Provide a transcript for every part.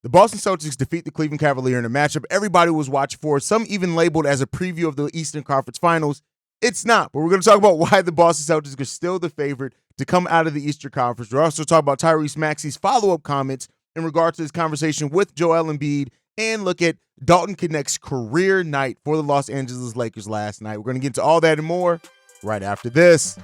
The Boston Celtics defeat the Cleveland Cavaliers in a matchup everybody was watching for, some even labeled as a preview of the Eastern Conference Finals. It's not, but we're going to talk about why the Boston Celtics are still the favorite to come out of the Eastern Conference. We're also talking about Tyrese Maxey's follow-up comments in regards to his conversation with Joel Embiid, and look at Dalton Connect's career night for the Los Angeles Lakers last night. We're going to get into all that and more right after this.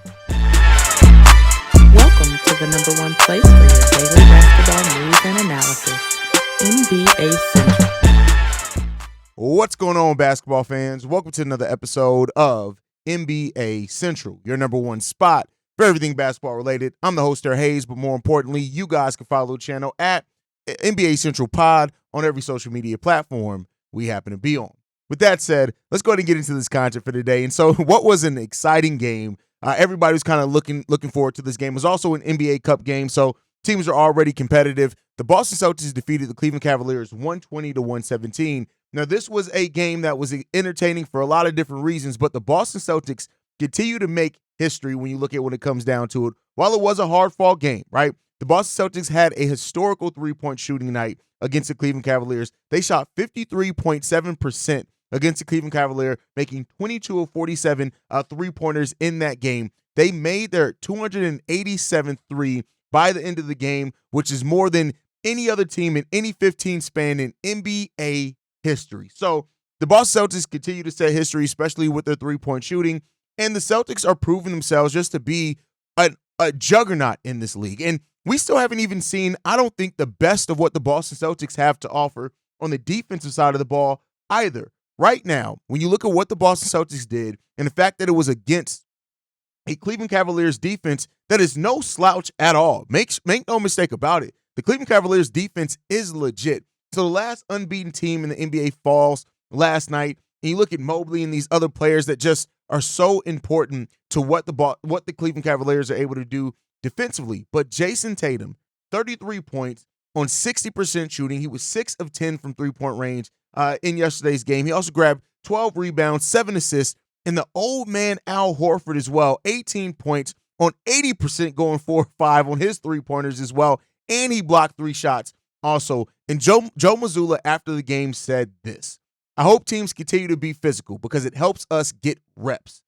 Welcome to the number one place for your daily basketball news and analysis, NBA Central. What's going on, basketball fans? Welcome to another episode of NBA Central, your number one spot for everything basketball related. I'm the host there, Haize, but more importantly, you guys can follow the channel at NBA Central Pod on every social media platform we happen to be on. With that said, let's go ahead and get into this content for today. And so what was an exciting game? Everybody was kind of looking forward to this game. It was also an NBA Cup game, so teams are already competitive. The Boston Celtics defeated the Cleveland Cavaliers 120-117. Now, this was a game that was entertaining for a lot of different reasons, but the Boston Celtics continue to make history when you look at when it comes down to it. While it was a hard-fought game, right, the Boston Celtics had a historical three-point shooting night against the Cleveland Cavaliers. They shot 53.7% against the Cleveland Cavaliers, making 22 of 47 three-pointers in that game. They made their 287th three by the end of the game, which is more than any other team in any 15 span in NBA history. So the Boston Celtics continue to set history, especially with their three-point shooting, and the Celtics are proving themselves just to be a juggernaut in this league. And we still haven't even seen, I don't think, the best of what the Boston Celtics have to offer on the defensive side of the ball either. Right now, when you look at what the Boston Celtics did and the fact that it was against a Cleveland Cavaliers defense that is no slouch at all, make no mistake about it, the Cleveland Cavaliers defense is legit. So the last unbeaten team in the NBA falls last night, and you look at Mobley and these other players that just are so important to what the Cleveland Cavaliers are able to do defensively. But Jayson Tatum, 33 points on 60% shooting. He was 6 of 10 from three-point range in yesterday's game. He also grabbed 12 rebounds, 7 assists, and the old man Al Horford as well, 18 points on 80% going 4-5 on his three-pointers as well, and he blocked 3 shots also. And Joe Mazzulla after the game said this: "I hope teams continue to be physical because it helps us get reps."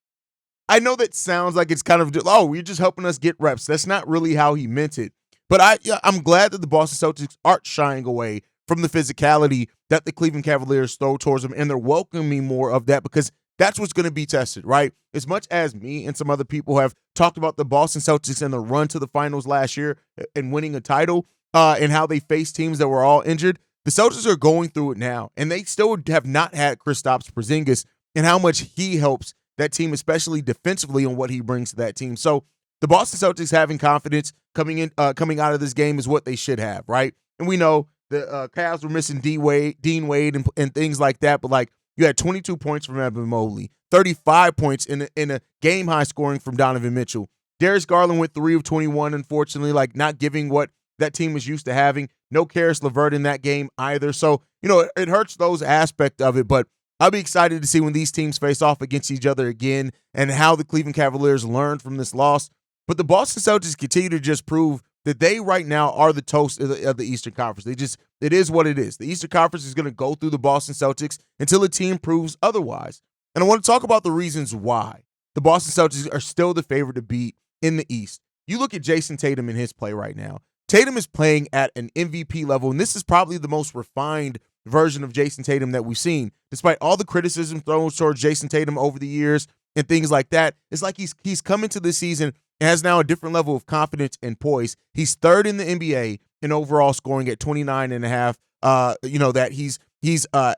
I know that sounds like it's kind of, oh, you're just helping us get reps. That's not really how he meant it. But I'm glad that the Boston Celtics aren't shying away from the physicality that the Cleveland Cavaliers throw towards them, and they're welcoming more of that because that's what's going to be tested, right? As much as me and some other people have talked about the Boston Celtics and the run to the finals last year and winning a title and how they faced teams that were all injured, the Celtics are going through it now, and they still have not had Kristaps Porzingis and how much he helps that team, especially defensively, on what he brings to that team. So the Boston Celtics having confidence coming out of this game is what they should have, right? And we know the Cavs were missing Dean Wade and things like that, but like you had 22 points from Evan Mobley, 35 points in a game high scoring from Donovan Mitchell. Darius Garland went 3 of 21, unfortunately, like not giving what that team was used to having. No Karis LeVert in that game either. So, it hurts those aspects of it, but I'll be excited to see when these teams face off against each other again and how the Cleveland Cavaliers learned from this loss. But the Boston Celtics continue to just prove that they right now are the toast of the Eastern Conference. It is what it is. The Eastern Conference is going to go through the Boston Celtics until a team proves otherwise. And I want to talk about the reasons why the Boston Celtics are still the favorite to beat in the East. You look at Jayson Tatum in his play right now. Tatum is playing at an MVP level, and this is probably the most refined version of Jayson Tatum that we've seen. Despite all the criticism thrown towards Jayson Tatum over the years and things like that, it's like he's come into this season and has now a different level of confidence and poise. He's third in the NBA in overall scoring at 29.5. That he's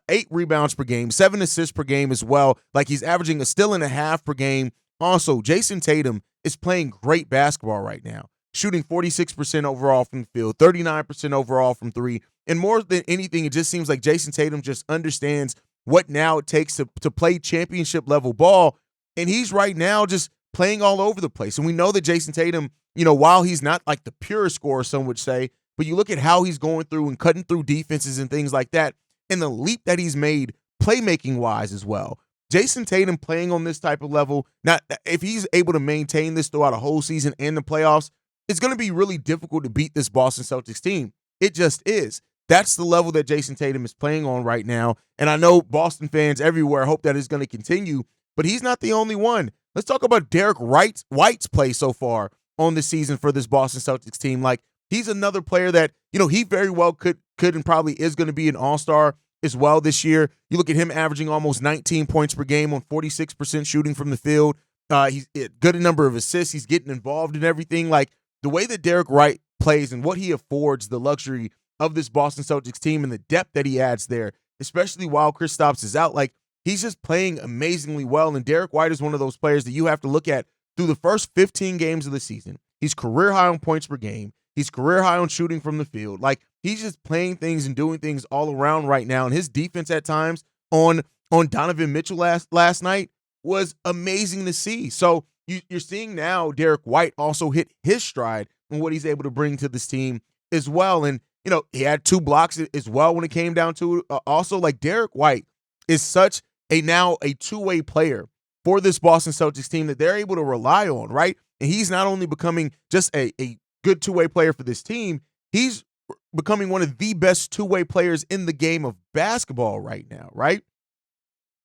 8 rebounds per game, 7 assists per game as well. Like he's averaging a steal and a half per game. Also, Jayson Tatum is playing great basketball right now, shooting 46% overall from the field, 39% overall from 3. And more than anything, it just seems like Jayson Tatum just understands what now it takes to play championship level ball. And he's right now just playing all over the place. And we know that Jayson Tatum, while he's not like the purest scorer, some would say, but you look at how he's going through and cutting through defenses and things like that, and the leap that he's made playmaking wise as well. Jayson Tatum playing on this type of level, now if he's able to maintain this throughout a whole season and the playoffs, it's going to be really difficult to beat this Boston Celtics team. It just is. That's the level that Jayson Tatum is playing on right now. And I know Boston fans everywhere hope that it's going to continue, but he's not the only one. Let's talk about Derek White's play so far on the season for this Boston Celtics team. Like, he's another player that, he very well could and probably is going to be an all-star as well this year. You look at him averaging almost 19 points per game on 46% shooting from the field. He's a good number of assists. He's getting involved in everything. Like, the way that Derek White plays and what he affords the luxury of this Boston Celtics team and the depth that he adds there, especially while Kristaps is out, like, he's just playing amazingly well. And Derek White is one of those players that you have to look at through the first 15 games of the season. He's career high on points per game. He's career high on shooting from the field. Like, he's just playing things and doing things all around right now. And his defense at times on Donovan Mitchell last night was amazing to see. So you're seeing now Derek White also hit his stride and what he's able to bring to this team as well. And, he had 2 blocks as well when it came down to it. Also, like, Derek White is such a two-way player for this Boston Celtics team that they're able to rely on, right? And he's not only becoming just a good two-way player for this team, he's becoming one of the best two-way players in the game of basketball right now, right?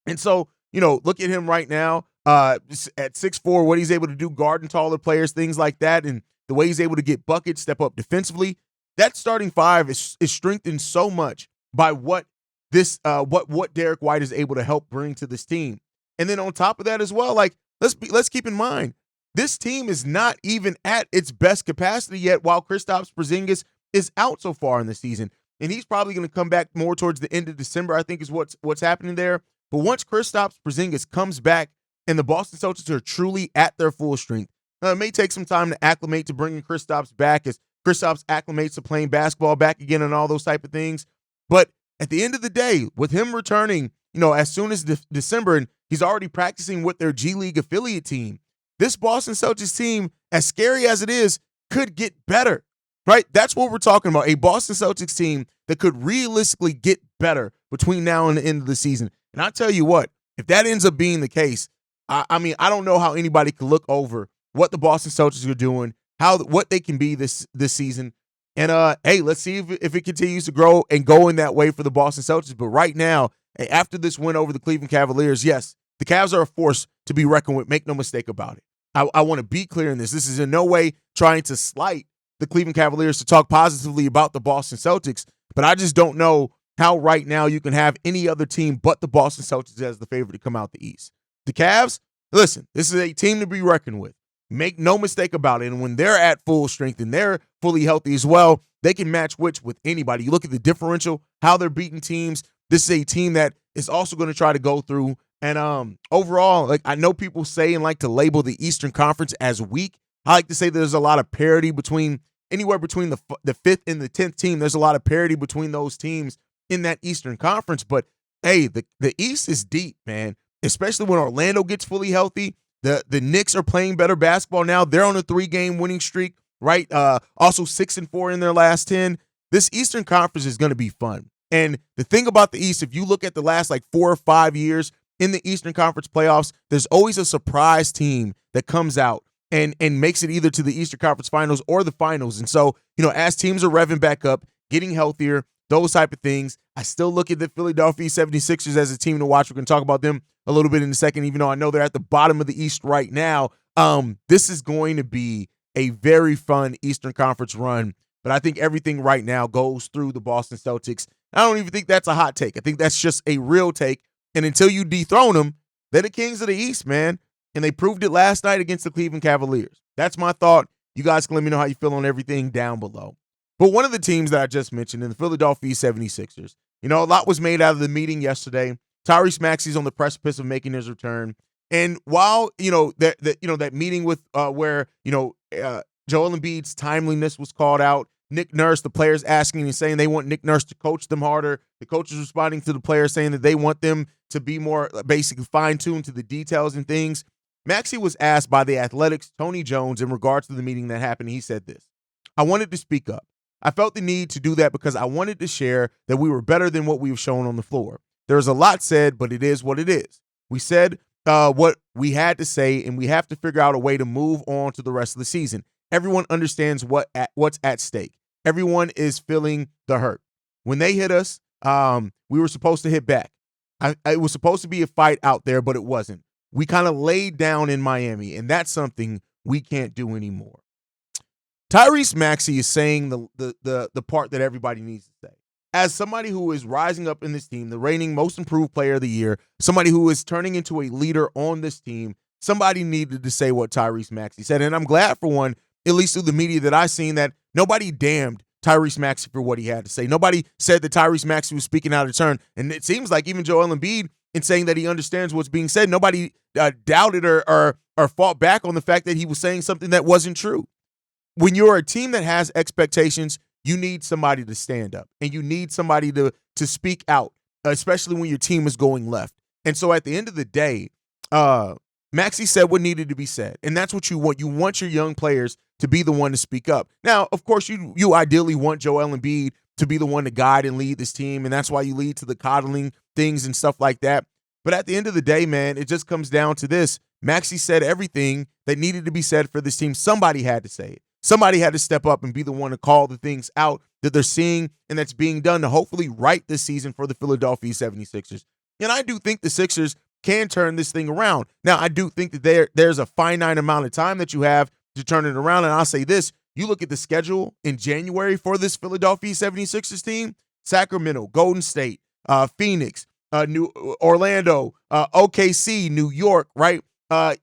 And so, look at him right now at 6'4", what he's able to do, guarding taller players, things like that, and the way he's able to get buckets, step up defensively. That starting five is strengthened so much by what Derek White is able to help bring to this team. And then on top of that as well, like, let's keep in mind, this team is not even at its best capacity yet while Kristaps Porzingis is out so far in the season. And he's probably going to come back more towards the end of December, I think is what's happening there. But once Kristaps Porzingis comes back and the Boston Celtics are truly at their full strength, it may take some time to acclimate to bringing Kristaps back as Kristaps acclimates to playing basketball back again and all those type of things. But at the end of the day, with him returning, as soon as December, and he's already practicing with their G League affiliate team, this Boston Celtics team, as scary as it is, could get better, right? That's what we're talking about, a Boston Celtics team that could realistically get better between now and the end of the season. And I tell you what, if that ends up being the case, I don't know how anybody can look over what the Boston Celtics are doing, what they can be this season. And, hey, let's see if it continues to grow and go in that way for the Boston Celtics. But right now, after this win over the Cleveland Cavaliers, yes, the Cavs are a force to be reckoned with. Make no mistake about it. I want to be clear in this. This is in no way trying to slight the Cleveland Cavaliers to talk positively about the Boston Celtics, but I just don't know how right now you can have any other team but the Boston Celtics as the favorite to come out the East. The Cavs, listen, this is a team to be reckoned with. Make no mistake about it. And when they're at full strength and they're fully healthy as well, they can match wits with anybody. You look at the differential, how they're beating teams. This is a team that is also going to try to go through. And overall, like, I know people say and like to label the Eastern Conference as weak. I like to say there's a lot of parity anywhere between the 5th and the 10th team. There's a lot of parity between those teams in that Eastern Conference. But, hey, the East is deep, man, especially when Orlando gets fully healthy. The Knicks are playing better basketball now. They're on a 3-game winning streak, right? Also 6-4 in their last 10. This Eastern Conference is going to be fun. And the thing about the East, if you look at the last 4 or 5 years in the Eastern Conference playoffs, there's always a surprise team that comes out and makes it either to the Eastern Conference Finals or the Finals. And so, as teams are revving back up, getting healthier, those type of things, I still look at the Philadelphia 76ers as a team to watch. We're going to talk about them a little bit in a second, even though I know they're at the bottom of the East right now. This is going to be a very fun Eastern Conference run, but I think everything right now goes through the Boston Celtics. I don't even think that's a hot take. I think that's just a real take. And until you dethrone them, they're the kings of the East, man. And they proved it last night against the Cleveland Cavaliers. That's my thought. You guys can let me know how you feel on everything down below. But one of the teams that I just mentioned, in the Philadelphia 76ers, a lot was made out of the meeting yesterday. Tyrese Maxey's on the precipice of making his return. And while, that meeting with where, Joel Embiid's timeliness was called out, Nick Nurse, the players asking and saying they want Nick Nurse to coach them harder. The coaches responding to the players saying that they want them to be more basically fine-tuned to the details and things. Maxey was asked by the Athletic's Tony Jones in regards to the meeting that happened. He said this: "I wanted to speak up. I felt the need to do that because I wanted to share that we were better than what we've shown on the floor. There's a lot said, but it is what it is. We said what we had to say, and we have to figure out a way to move on to the rest of the season. Everyone understands what's at stake. Everyone is feeling the hurt. When they hit us, we were supposed to hit back. It was supposed to be a fight out there, but it wasn't. We kind of laid down in Miami, and that's something we can't do anymore. Tyrese Maxey is saying the part that everybody needs to say. As somebody who is rising up in this team, the reigning most improved player of the year, somebody who is turning into a leader on this team, somebody needed to say what Tyrese Maxey said. And I'm glad for one, at least through the media that I've seen, that nobody damned Tyrese Maxey for what he had to say. Nobody said that Tyrese Maxey was speaking out of turn. And it seems like even Joel Embiid, in saying that he understands what's being said, nobody doubted or fought back on the fact that he was saying something that wasn't true. When you're a team that has expectations, you need somebody to stand up, and you need somebody to speak out, especially when your team is going left. And so at the end of the day, Maxey said what needed to be said, and that's what you want. You want your young players to be the one to speak up. Now, of course, you ideally want Joel Embiid to be the one to guide and lead this team, and that's why you lead to the coddling things and stuff like that. But at the end of the day, man, it just comes down to this. Maxey said everything that needed to be said for this team. Somebody had to say it. Somebody had to step up and be the one to call the things out that they're seeing and that's being done to hopefully right this season for the Philadelphia 76ers. And I do think the Sixers can turn this thing around. Now, I do think that there's a finite amount of time that you have to turn it around. And I'll say this, you look at the schedule in January for this Philadelphia 76ers team, Sacramento, Golden State, Phoenix, New Orlando, OKC, New York, right?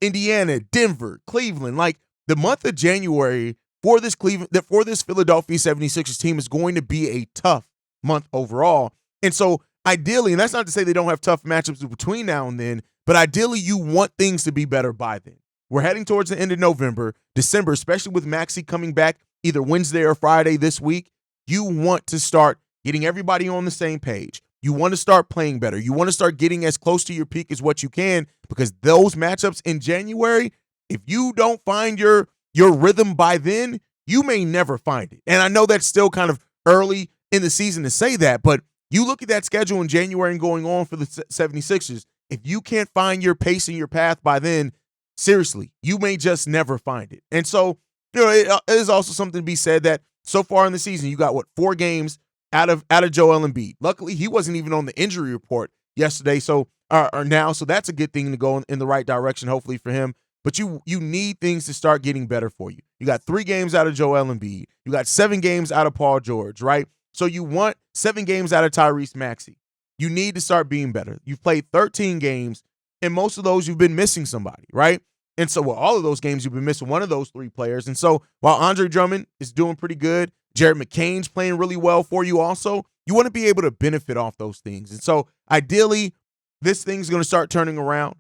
Indiana, Denver, Cleveland. Like, the month of January for this Philadelphia 76ers team is going to be a tough month overall. And so ideally, and that's not to say they don't have tough matchups between now and then, but ideally you want things to be better by then. We're heading towards the end of November, December, especially with Maxey coming back either Wednesday or Friday this week. You want to start getting everybody on the same page. You want to start playing better. You want to start getting as close to your peak as what you can, because those matchups in January, if you don't find your rhythm by then, you may never find it. And I know that's still kind of early in the season to say that, but you look at that schedule in January and going on for the 76ers, if you can't find your pace and your path by then, seriously, you may just never find it. And so, it is also something to be said that so far in the season, you got, 4 games out of Joel Embiid. Luckily, he wasn't even on the injury report yesterday, or now, so that's a good thing to go in the right direction, hopefully, for him. But you need things to start getting better for you. You got 3 games out of Joel Embiid. You got 7 games out of Paul George, right? So you want 7 games out of Tyrese Maxey. You need to start being better. You've played 13 games, and most of those you've been missing somebody, right? And so, all of those games you've been missing one of those 3 players. And so while Andre Drummond is doing pretty good, Jared McCain's playing really well for you also, you want to be able to benefit off those things. And so ideally, this thing's going to start turning around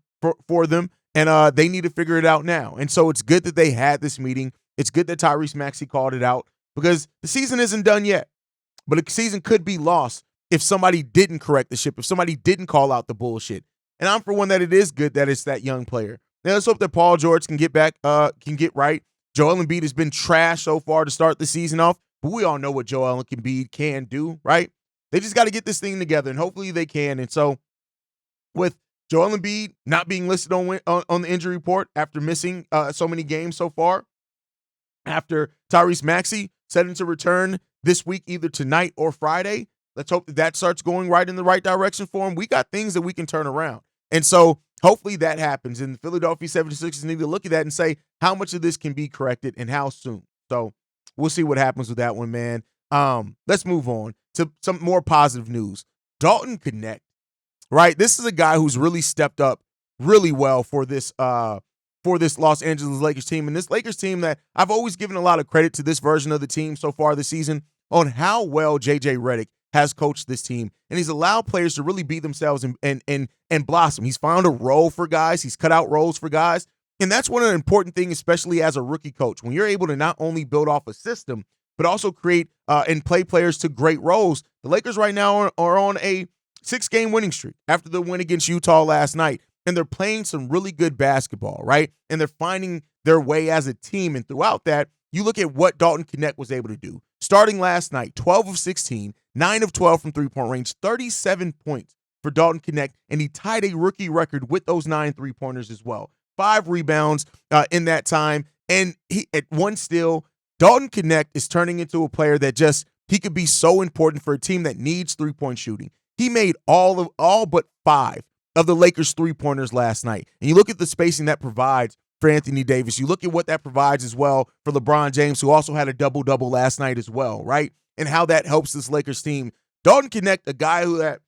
for them. And they need to figure it out now. And so it's good that they had this meeting. It's good that Tyrese Maxey called it out, because the season isn't done yet. But the season could be lost if somebody didn't correct the ship, if somebody didn't call out the bullshit. And I'm for one that it is good that it's that young player. Now, let's hope that Paul George can get back, can get right. Joel Embiid has been trash so far to start the season off, but we all know what Joel Embiid can do, right? They just got to get this thing together, and hopefully they can. And so with Joel Embiid not being listed on the injury report after missing so many games so far, after Tyrese Maxey setting to return this week, either tonight or Friday, let's hope that starts going right in the right direction for him. We got things that we can turn around. And so hopefully that happens. And the Philadelphia 76ers need to look at that and say how much of this can be corrected and how soon. So we'll see what happens with that one, man. Let's move on to some more positive news. Dalton Connect. Right, this is a guy who's really stepped up really well for this Los Angeles Lakers team, and this Lakers team that I've always given a lot of credit to this version of the team so far this season on how well JJ Redick has coached this team, and he's allowed players to really be themselves and blossom. He's found a role for guys, he's cut out roles for guys, and that's one of the important things, especially as a rookie coach, when you're able to not only build off a system but also create and play players to great roles. The Lakers right now are on a 6-game winning streak after the win against Utah last night. And they're playing some really good basketball, right? And they're finding their way as a team. And throughout that, you look at what Dalton Connect was able to do. Starting last night, 12 of 16, 9 of 12 from three-point range, 37 points for Dalton Connect. And he tied a rookie record with those 9 three-pointers as well. 5 rebounds in that time. And he at one steal, Dalton Connect is turning into a player that just he could be so important for a team that needs three-point shooting. He made all but 5 of the Lakers' three-pointers last night. And you look at the spacing that provides for Anthony Davis. You look at what that provides as well for LeBron James, who also had a double-double last night as well, right? And how that helps this Lakers team. Dalton Connect, a guy who that,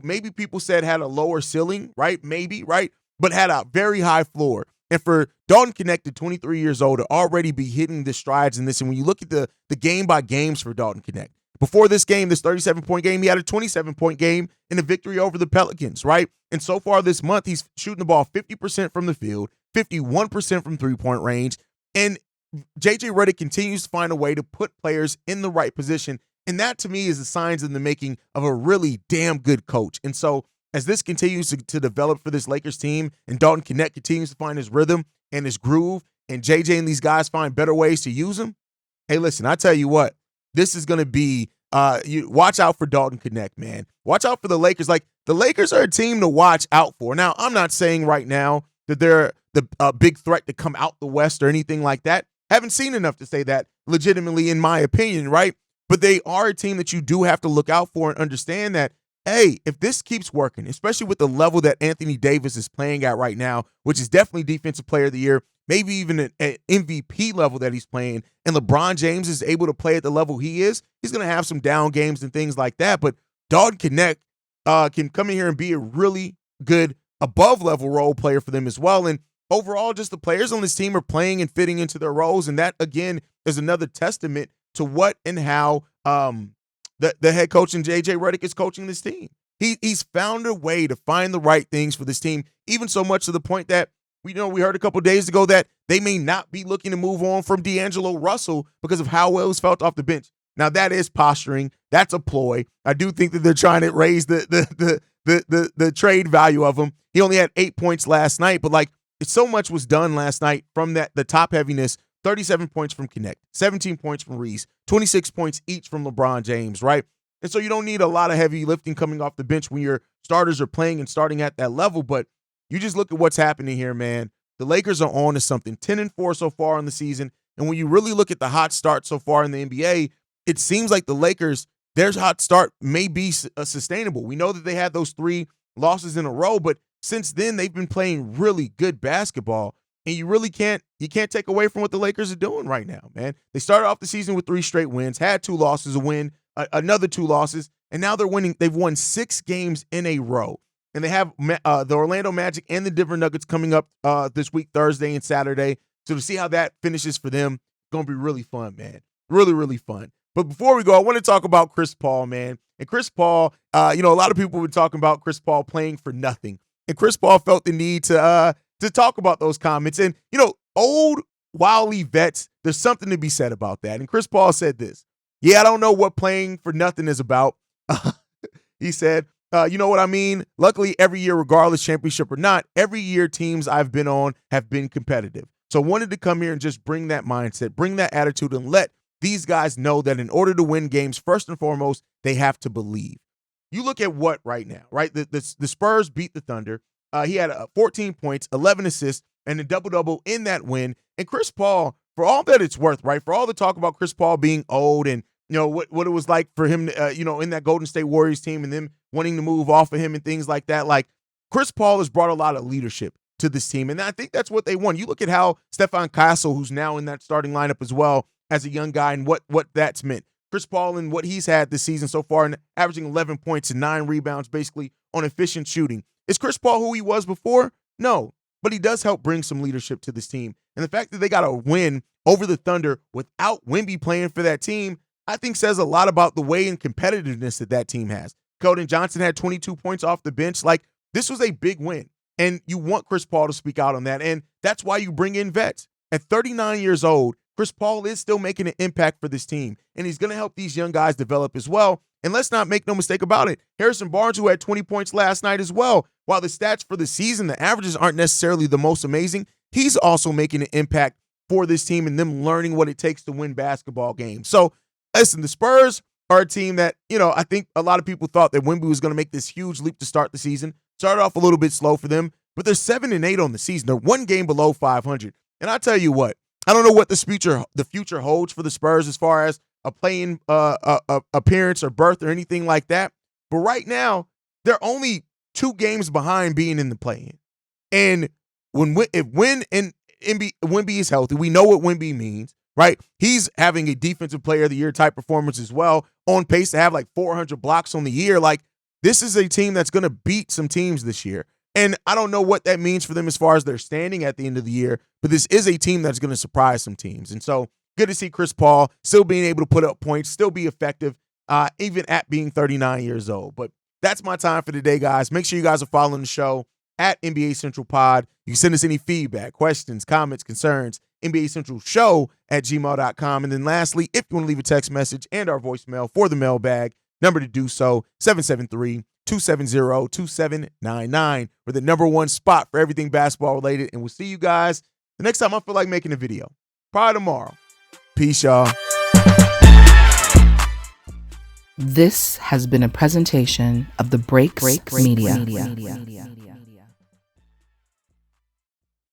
maybe people said had a lower ceiling, right? Maybe, right? But had a very high floor. And for Dalton Connect at 23 years old to already be hitting the strides in this, and when you look at the game-by-games for Dalton Connect, before this game, this 37-point game, he had a 27-point game in a victory over the Pelicans, right? And so far this month, he's shooting the ball 50% from the field, 51% from three-point range, and JJ Redick continues to find a way to put players in the right position, and that to me is the signs in the making of a really damn good coach. And so as this continues to develop for this Lakers team, and Dalton Connect continues to find his rhythm and his groove, and JJ and these guys find better ways to use him, hey, listen, I tell you what, this is going to be you watch out for Dalton Connect, man. Watch out for the Lakers. Like, the Lakers are a team to watch out for. Now, I'm not saying right now that they're the big threat to come out the West or anything like that. Haven't seen enough to say that legitimately, in my opinion, right? But they are a team that you do have to look out for and understand that, hey, if this keeps working, especially with the level that Anthony Davis is playing at right now, which is definitely Defensive Player of the Year, maybe even an MVP level that he's playing, and LeBron James is able to play at the level he is, he's going to have some down games and things like that. But Dalton Connect can come in here and be a really good above-level role player for them as well. And overall, just the players on this team are playing and fitting into their roles, and that, again, is another testament to what and how the head coach and JJ Redick is coaching this team. He's found a way to find the right things for this team, even so much to the point that we heard a couple of days ago that they may not be looking to move on from D'Angelo Russell because of how well he's felt off the bench. Now, that is posturing. That's a ploy. I do think that they're trying to raise the trade value of him. He only had 8 points last night, but so much was done last night from the top heaviness. 37 points from Connect, 17 points from Haize, 26 points each from LeBron James, right? And so you don't need a lot of heavy lifting coming off the bench when your starters are playing and starting at that level, but you just look at what's happening here, man. The Lakers are on to something, 10-4 so far in the season, and when you really look at the hot start so far in the NBA, it seems like the Lakers, their hot start may be sustainable. We know that they had those 3 losses in a row, but since then they've been playing really good basketball. And you really can't take away from what the Lakers are doing right now, man. They started off the season with 3 straight wins, had 2 losses, a win, another 2 losses, and now they're winning. They've won 6 games in a row. And they have the Orlando Magic and the Denver Nuggets coming up this week, Thursday and Saturday. So to see how that finishes for them, it's going to be really fun, man. Really, really fun. But before we go, I want to talk about Chris Paul, man. And Chris Paul, a lot of people have been talking about Chris Paul playing for nothing. And Chris Paul felt the need to talk about those comments. And, old wily vets, there's something to be said about that. And Chris Paul said this. Yeah, I don't know what playing for nothing is about. He said, you know what I mean? Luckily, every year, regardless championship or not, every year teams I've been on have been competitive. So I wanted to come here and just bring that mindset, bring that attitude, and let these guys know that in order to win games, first and foremost, they have to believe. You look at what right now, right? The Spurs beat the Thunder. He had 14 points, 11 assists, and a double-double in that win. And Chris Paul, for all that it's worth, right, for all the talk about Chris Paul being old and, what it was like for him, in that Golden State Warriors team and them wanting to move off of him and things like that, Chris Paul has brought a lot of leadership to this team. And I think that's what they want. You look at how Stefan Castle, who's now in that starting lineup as well as a young guy, and what that's meant. Chris Paul and what he's had this season so far, and averaging 11 points and 9 rebounds basically on efficient shooting. Is Chris Paul who he was before? No, but he does help bring some leadership to this team. And the fact that they got a win over the Thunder without Wemby playing for that team, I think says a lot about the way and competitiveness that team has. Keldon Johnson had 22 points off the bench. This was a big win. And you want Chris Paul to speak out on that. And that's why you bring in vets. At 39 years old, Chris Paul is still making an impact for this team. And he's going to help these young guys develop as well. And let's not make no mistake about it. Harrison Barnes, who had 20 points last night as well, while the stats for the season, the averages aren't necessarily the most amazing, he's also making an impact for this team and them learning what it takes to win basketball games. So, listen, the Spurs are a team that, I think a lot of people thought that Wemby was going to make this huge leap to start the season. Started off a little bit slow for them, but they're 7-8 on the season. They're 1 game below 500. And I tell you what, I don't know what the future holds for the Spurs as far as a playing appearance or berth or anything like that. But right now, they're only 2 games behind being in the play-in. And if Wemby is healthy, we know what Wemby means, right? He's having a defensive player of the year type performance as well, on pace to have like 400 blocks on the year. Like, this is a team that's going to beat some teams this year. And I don't know what that means for them as far as their standing at the end of the year, but this is a team that's going to surprise some teams. And so good to see Chris Paul still being able to put up points, still be effective, even at being 39 years old. But that's my time for today, guys. Make sure you guys are following the show at NBA Central Pod. You can send us any feedback, questions, comments, concerns, NBA Central Show at gmail.com. And then lastly, if you want to leave a text message and our voicemail for the mailbag, number to do so, 773-270-2799. We're the number one spot for everything basketball related. And we'll see you guys the next time I feel like making a video. Probably tomorrow. Peace, y'all. This has been a presentation of the Breaks Media.